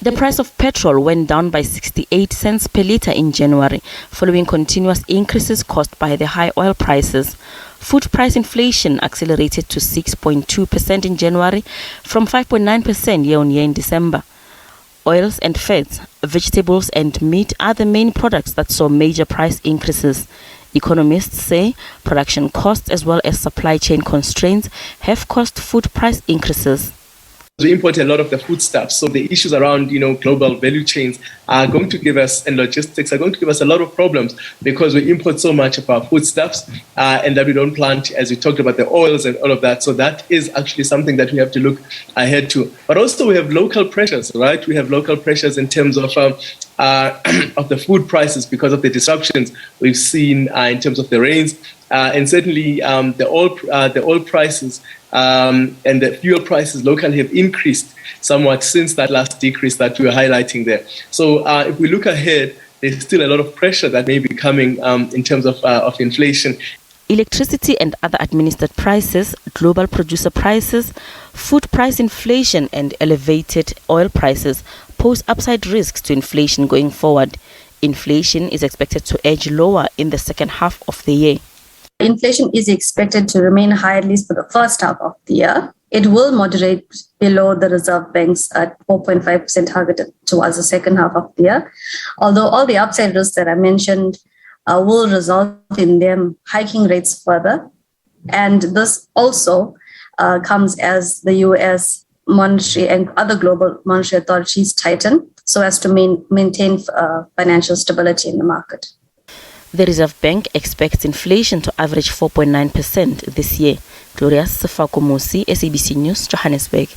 The price of petrol went down by 68 cents per litre in January, following continuous increases caused by the high oil prices. Food price inflation accelerated to 6.2% in January from 5.9% year-on-year in December. Oils and fats, vegetables and meat are the main products that saw major price increases. Economists say production costs as well as supply chain constraints have caused food price increases. We import a lot of the foodstuffs, so the issues around global value chains are going to give us, and logistics are going to give us a lot of problems because we import so much of our foodstuffs and that we don't plant, as we talked about, the oils and all of that. So that is actually something that we have to look ahead to. But also we have local pressures, right? We have local pressures in terms of the food prices because of the disruptions we've seen in terms of the rains. And certainly the oil prices and the fuel prices locally have increased somewhat since that last decrease that we were highlighting there. So if we look ahead, there's still a lot of pressure that may be coming in terms of inflation. Electricity and other administered prices, global producer prices, food price inflation and elevated oil prices pose upside risks to inflation going forward. Inflation is expected to edge lower in the second half of the year. Inflation is expected to remain high at least for the first half of the year. It will moderate below the Reserve Bank's 4.5% target towards the second half of the year. Although all the upside risks that I mentioned will result in them hiking rates further. And this also comes as the US monetary and other global monetary authorities tighten so as to maintain financial stability in the market. The Reserve Bank expects inflation to average 4.9% this year. Gloria Sefako Musi, SABC News, Johannesburg.